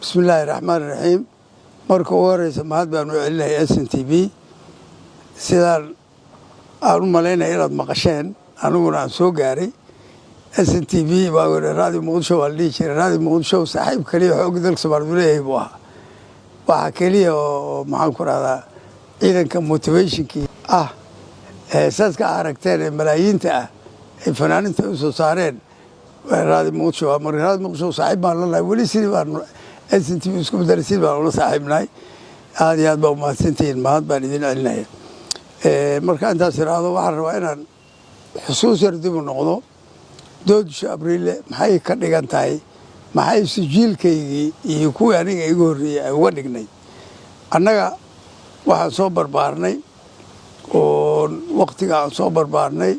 بسم الله الرحمن الرحيم marka ugu horeysa mahad baan u celinahay SNTV sidaan aan u maleynay inaad maqasheen aniguna aan soo gaaray SNTV waa raadiyo Muqdisho waa la jiray raadiyo Muqdisho saaxiib kaliya xoog dalka Soomaaliyeed leeyahay waxa kaliya oo maxaan ku radaa ciidanka motivationkii heesaska aragteen malaayiinta ay fanaaniinta u soo saareen raadiyo Muqdisho marka raadiyo Muqdisho saaxiib baan la leeyahay wali sidii baan SNTV isku darasiin baan la saaxiibnay aad iyo aad baa mahadsantihiin mahad baan idin celinayaa marka intaas iraado waxaan rabaa inaan xusuus yar dib u noqdo doodisha abriil maxay ka dhigan tahay maxay sijiilkaygii iyo kuwii aniga igu horreeyay ay uga dhignay annaga waxaan soo barbaarnay oo waqtiga aan soo barbaarnay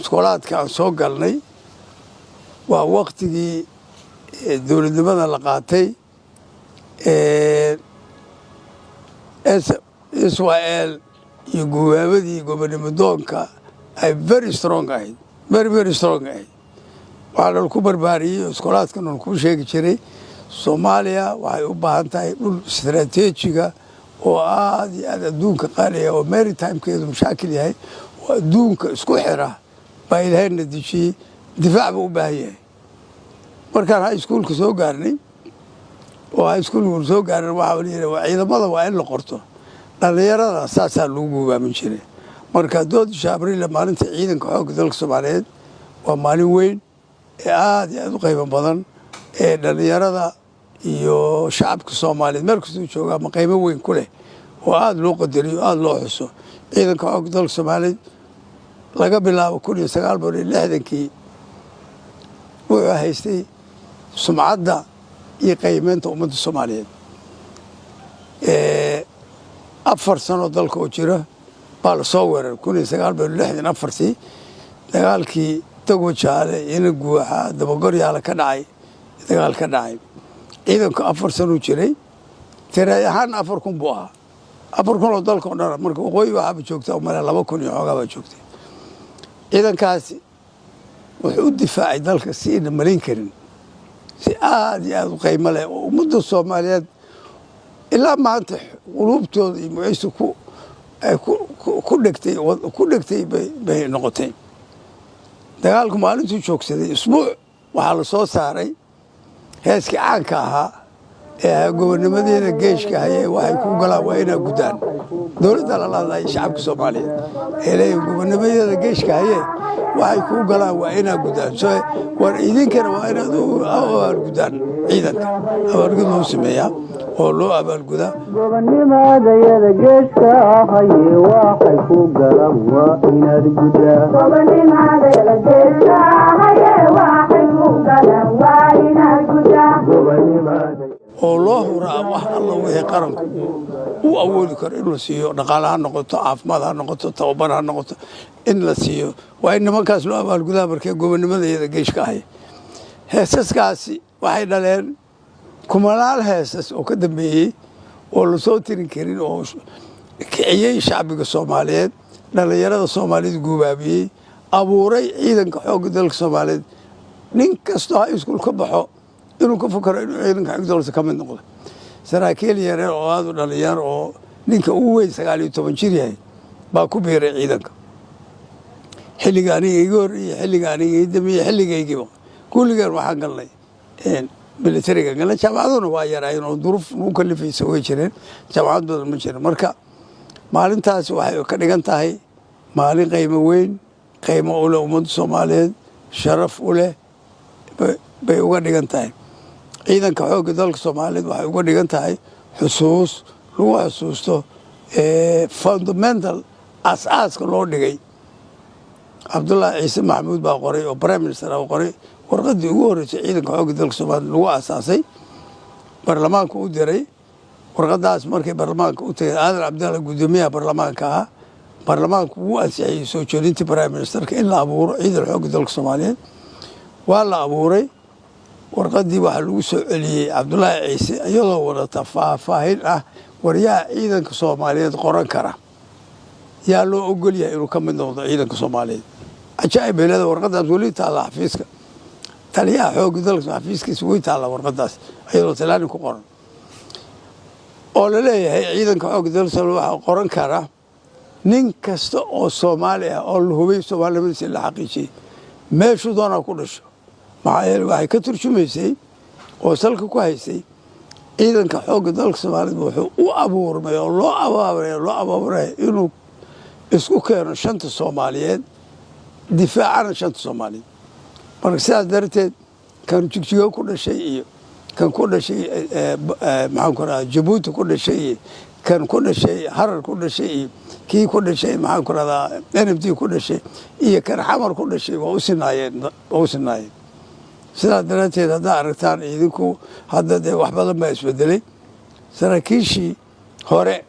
iskoolaadka aan soo galnay waa waqtigii dowladnimada la qaatay Israel iyo guwaabadii gobonimo doonka ay very strong ahayd very strong ahayd waxaa ku barbaariyay iskoolaadkan ku sheegi jiray Soomaaliya waxay u baahan tahay dhul istiraatiijiga oo aad iyo aad adduunka qaaliya oo maritime-keedu mashaakil yahay oo adduunka isku xira baa ilaahay natiijiyay difaac buu u baahan yahay markaan high schoolka soo gaarnay oo high schoolka soo gaarnay waxa la yiraahdaa ciidamada waa in la qorto dhalinyarada saasaa lagu gubaamin jiray marka doodisha abriil maalinta ciidanka xoogga dalka Soomaaliyeed waa maalin weyn ee aad iyo aad u qiimo badan ee dhalinyarada iyo shacabka Soomaaliyeed meel kasta jooga ma qiimo weyn ku leh oo aad loo qadariyo aad loo xuso ciidanka xoogga dalka Soomaaliyeed laga bilaabo 1960kii wuxuu haystay sumcadda iyo qiimeynta ummadda Soomaaliyeed 4 sano dalka oo jira baa la soo weeraray 1964 dagaalkii Tago Jaale ina guuxa dabagoryaal ka dhacay dagaal ka dhacay ciidanka 4 sano jiray tiray ahaan 4,000 buu ahaa 4,000 oo dalka oo dhan marka waqooyi waxa joogta meel 2,000 iyo xogaa baa joogtay ciidankaasi wuxuu u difaacay dalka si in malin karin si aad iyo aad u qiimo leh oo ummadda Soomaaliyeed ilaa maanta qulubtooda iyo muciisu ku dhigtay bay noqotay dagaalku maalintuu joogsaday isbuuc waxaa la soo saaray heeskii caanka ahaa ee gobonnimadeeda geeshka hayay waxay ku galaan waa inaa gudaan dowladda la laadahay shacabka Soomaaliyeed ee leeyahay gobonnimadeeda geeshka hayay waxay ku galaan waa inaa gudaan soo war idinkana waa inaad u gudaan ciidanka abargud loo sameeyaa oo loo abaalgudaa gobonnimadeeda geeshka hayay waxay ku galaan waa inaad gudaan gobonnimadeeda geeshka hayay waxay ku galaan waa inaad gudaan oo loo huraa wax alla wixii qaranku uu awoodi karo in la siiyo dhaqaale ha noqoto caafimaad ha noqoto tababar ha noqoto in la siiyo waa in nimankaas loo abaalgudaa markay gobonnimadeeda geeshka ahay heesaskaasi waxay dhaleen kumanaal heesas oo ka dambeeyey oo la soo tirin karin oo kiciyey shacbiga Soomaaliyeed dhalinyarada Soomaaliyeed guubaabiyey abuuray ciidanka xoogga dalka Soomaaliyeed nin kasta ha iskuul ka baxo inuu ka fakaro inuu ciidanka xoogga dalka ka mid noqdo saraakiil yar oo aad u dhalinyar oo ninka ugu weyn 19 jir yahay baa ku biiray ciidanka xilligaani igu horreeyay xilligaani idamiyay xilligaygiiba kulligan waxaan galnay militariga galnay jaamacaduna waa yaraayeen oo duruuf u kalifaysa way jireen jaamacad badan ma jirin marka maalintaas waxay ka dhigan tahay maalin qiimo weyn qiimo u leh ummadda Soomaaliyeed sharaf u leh bay uga dhigan tahay ciidanka xoogga dalka Soomaaliyeed waxay uga dhigan tahay xusuus lagu xusuusto fundamental asaaska loo dhigay Abdullahi Ciise Maxamuud baa qoray oo prime minister ah qoray warqadii ugu horeysay ciidanka xoogga dalka Soomaaliyeed lagu asaasay baarlamaanka u diray warqadaas markay baarlamaanka u tagay Aadan Cabdalla gudoomiyaha baarlamaanka baarlamaanku wuu ansixiyay soo jeedintii prime ministerka in la abuuro ciidan xoogga dalka Soomaaliyeed waa la abuuray warqadii waxa lagu soo celiyay Abdullahi Ciise iyadoo wadata faahfaahin waryaha ciidanka Soomaaliyeed qoran kara yaa loo ogol yahay inuu ka mid noqdo ciidanka Soomaaliyeed ajaa'ib beelada warqadaas wali taala xafiiska taliyaha xoogga dalka xafiiskiisa way taalla warqadaas ayadoo talaani ku qoran oo la leeyahay ciidanka xoogga dalka waxaa qoran kara nin kasta oo Soomaali ah oo la hubay Soomaaliyada la xaqiijiyay meeshuu doonaa ku dhasho maxaa yeelay waxay ka turjumaysay oo salka ku haysay ciidanka xoogga dalka Soomaaliyeed wuxuu u abuurmay oo loo abaaburay inuu isku keeno shanta Soomaaliyeed difaacana shanta Soomaaliyeed marka sidaas darteed kan jigjiga ku dhashay iyo kan ku dhashay maxaan ku raraa Jabuuti ku dhashay kan ku dhashay Harar ku dhashay kii ku dhashay maxaan ku raraa NFD ku dhashay iyo kan Xamar ku dhashay waa u sinaayeen sidaa darteed haddaa aragtaan idinku hadda dee wax badan baa isbedelay saraakiishii hore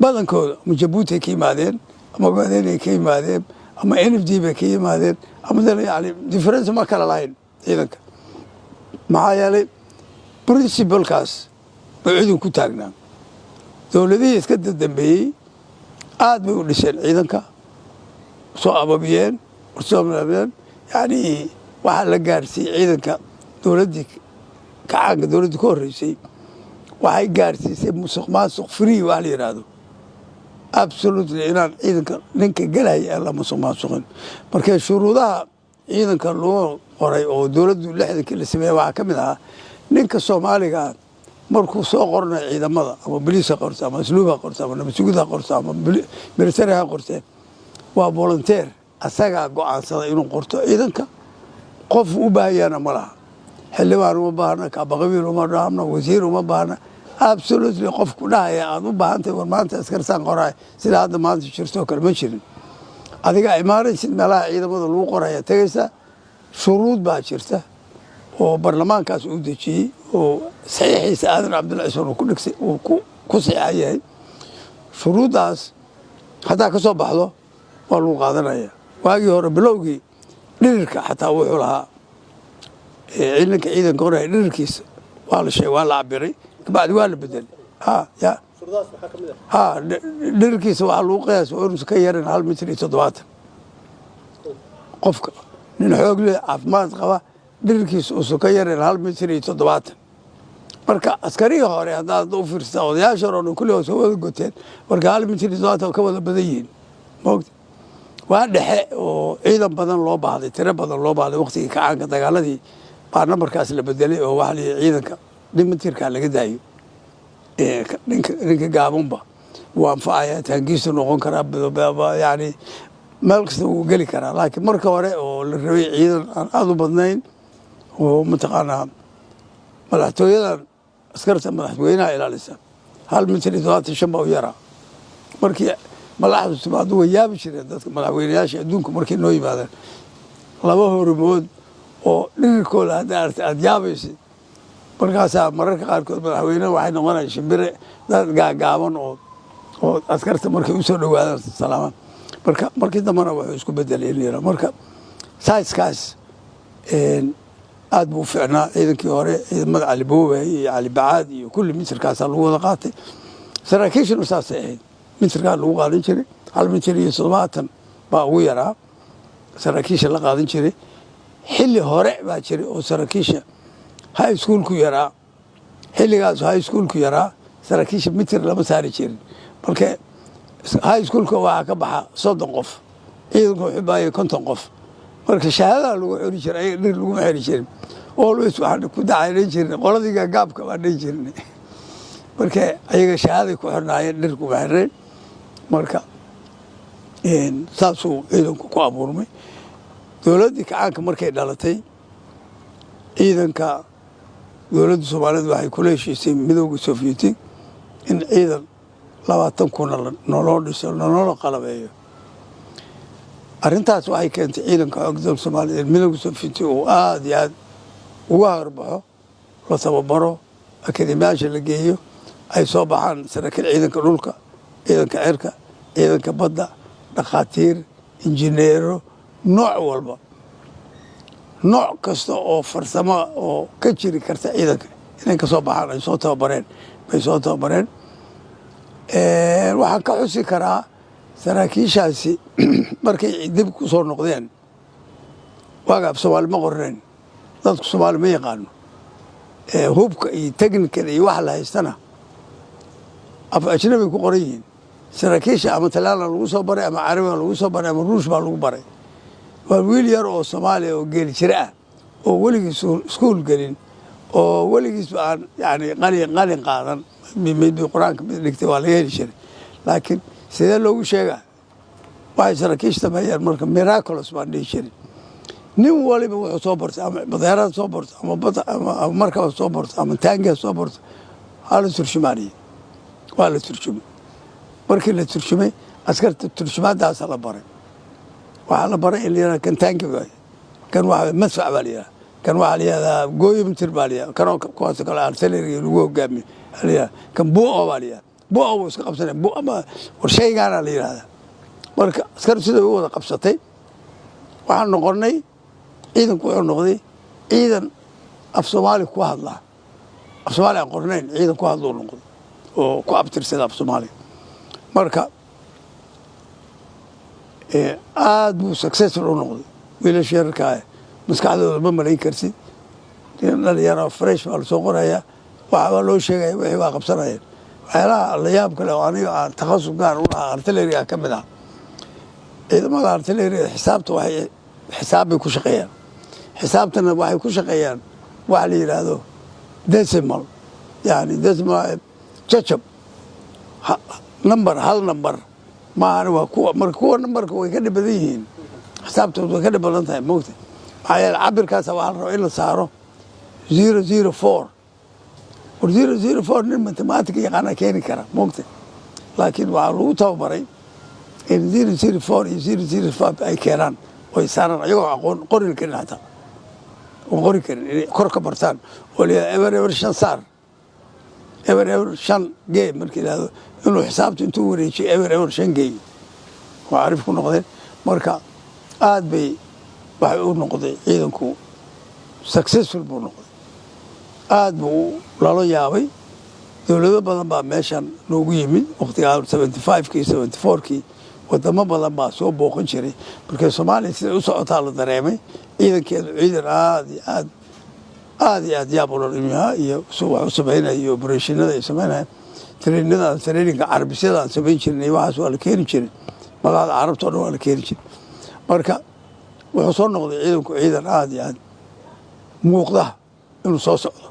badankooda ama Jabuuti ka yimaadeen ama Ogaadeen ka yimaadeen ama NFD bay ka yimaadeen ama yani difference ma kala lahayn ciidanka maxaa yeelay principalkaas bay ciidan ku taagnaan dowladihii iska dambeeyey aad bay u dhiseen ciidanka soo ababiyeen yani waxaa la gaarsiiyey ciidanka dowladdii kacaanka dowladdii ka horreysay waxay gaarsiisay musuqmaasuq free wax la yidhaahdo absolutely inaan ciidanka ninka gelaya aan la musuqmaasuqin marka shuruudaha ciidanka loo qoray oo dowladdu 60 la sameeyay waxaa ka mid ahaa ninka Soomaaliga markuu soo qornay ciidamada ama biliska qorto ama asluuba qorto ama nabadgelyada qorto ama militariga qorto waa volunteer asaga go'aansada inuu qorto ciidanka qof u baahayana ma laha xildhibaan uma baahna kaabaqabiil uma baahna wasiir uma baahna absolutely qof ku dhahaya aad u baahantay war maanta askarsan qoray sida hadda maanta jirto kale ma jirin adiga imaaraysid meelaha ciidamada lagu qoraya tagaysa shuruud baa jirta oo baarlamaankaas uu dejiyey oo saxiixiisa aadan cabdullaahi uu ku dhigsay uu ku saxiixayay shuruudaas hadaa ka soo baxdo waa lagu qaadanaya waagii hore bilowgii dhirirka xataa wuxuu lahaa ciidanka hore dhirirkiisa waa la sheegay waa la cabiray kabacdi waa la bedelay dhirirkiisa waxaa lagu qiyaasay oo inuusan ka yarin 1.70 mitir qofka nin xoog leh caafimaad qaba dhirirkiisa uusan ka yarin 1.70 mitir marka askariga hore haddaad u fiirsataa odayaasha hore oo kulli soo wada goteen marka 1.70 mitir ka wada badan yihiin moogta waa dhexe oo ciidan badan loo baahday tiro badan loo baahday waqtigii kacaanka dagaaladii baa nambarkaas la bedelay oo waxa la ciidanka dhimitirka laga daayo ninka gaabanba waa anfacaya taangiisu noqon karaa yani meel kasta wuu geli karaa laakiin marka hore oo la rabay ciidan aan aad u badnayn oo mataqaanaa madaxtooyadan askarta madaxweynaha ilaalisa 1.75 mitir baa u yaraa markii madaxdu timaado way yaabi jireen dadka madaxweynayaasha adduunka markay noo yimaadeen laba hormood oo dhirirkooda aad yaabaysid markaasaa mararka qaarkood madaxweynaha waxay noqonayaan shimbire dad gaagaaban oo askarta markay u soo dhowaadaan salaamaan markii dambana wuxuu isku bedelay marka saiskaas aad buu fiicnaa ciidankii hore ciidamada Cali Boobe iyo Cali Bacaad iyo kulli mitirkaas lagu wada qaatay saraakiishuna saasay ahayd mitirkaa lagu qaadan jiray 1.70 mitir baa ugu yaraa saraakiisha la qaadan jiray xilli hore baa jiray oo saraakiisha high school ku yaraa xilligaas high school ku yaraa saraakiisha mitir lama saari jirin marka high schoolka waxaa ka baxa 30 qof ciidanku wuxuu baayay 50 qof marka shahaadada lagu xiri jiray dhir lagu xiri jiray always waxaan ku dacaynayn jiray qoladiga gaabka baa dhin jirnay marka ayaga shahaada ku xirnaayeen dhir ku xireen marka saasuu ciidanku ku abuurmay dowladdii kacaanka markay dhalatay ciidanka dowladda Soomaaliyeed waxay kula heshiisay midowga Soviyetic in ciidan 20 kun nolol dhiso nolol qalabeeyo arrintaas waxay keentay ciidanka xoogga dalka Soomaaliyeed midowga Soviyetic oo aad iyo aad uga horbaxo la tababaro akademiyaasha la geeyo ay soo baxaan saraakiil ciidanka dhulka ciidanka cirka ciidanka badda dhaqaatiir injineero nooc walba nooc kasta oo farsamo oo ka jiri karta ciidanka inay ka soo baxaan ay soo tababareen waxaan ka xusi karaa saraakiishaasi markay dib ku soo noqdeen waagaab Soomaali ma qorneen dadku Soomaali ma yaqaano hubka iyo technical iyo wax la haystana af ajnabi ku qoran yihiin saraakiisha ama talaala lagu soo baray ama carabi lagu soo baray ama ruush baa lagu baray waa wiil yar oo Soomaali oo geel jira ah oo weligiis iskuul gelin oo weligiis aan yani qalin qaadan mid quraanka mid dhigtay waa la heli jiray laakiin sidee loogu sheegaa waxay saraakiisha sameeyeen marka miraculous baan dhihi jiray nin waliba wuxuu soo bartay ama badeerada soo bartay ama bada ama markaba soo bartay ama taangiga soo bartay hal turjumaani waa la turjumay markii la turjumay askarta turjumaadaas la baray waxa la baray in la kan taangiga kan waxa masfac baliya kan waxa la gooyim tirbaliya kan kuwaas kale artillery lagu hogaamiyo haliya kan buu baliya buu iska qabsanay buu ama warshaygaana la yiraahdaa marka askartu sida uu wada qabsatay waxaan noqonay ciidanku wuxuu noqday ciidan af Soomaali ku hadla af Soomaali aan qornayn ciidan ku hadlo noqday oo ku abtirsada af Soomaali marka aad buu successful u noqday wiilasha yarka maskaxdooda ma malayn kartid dhalinyaro fresh baa soo qoraya waxa loo sheegay wixii waa qabsanayeen waxyaalaha la yaab kale oo aniga aan takhasus gaar u lahaa artillery ka mid ah ciidamada artillery xisaabta waxay xisaab bay ku shaqeeyaan xisaabtana waxay ku shaqeeyaan wax la yiraahdo decimal yani decimal chachab hal number ma waa kuwa numberka way ka dhibadan yihiin xisaabtoodu way ka dhibadan tahay moogta maxaa yeelay cabirkaas waxaa la rabaa in la saaro 004 or 004 nin mathematics yaqaana keeni kara moogta laakiin waxaa lagu tababaray in 004 iyo 005 ay keenaan oo ay saaraan ayagoo aqoon qorin karin hataa oo qori karin kor ka bartaan oo ever shan saar ever shan game markii la inuu xisaabtu intuu wareejiyo ever shan game waa arif ku noqdeen marka aad bay waxay u noqday ciidanku successful buu noqday aad buu lala yaabay dawlado badan baa meeshan noogu yimid waqtiga 75kii 74kii wadamo badan baa soo booqan jiray markii Soomaaliya sida u socotaa la dareemay ciidankeedu ciidan aad yaab u leeyahay iyo soo wax u sameeyay operationada ay sameeyay traininga carbisada aan sameyn jirnay waxaas waa la keeni jiray magaalada carabta oo waa la keeni jiray marka wuxuu soo noqday ciidanku ciidan aad muuqda inuu soo socdo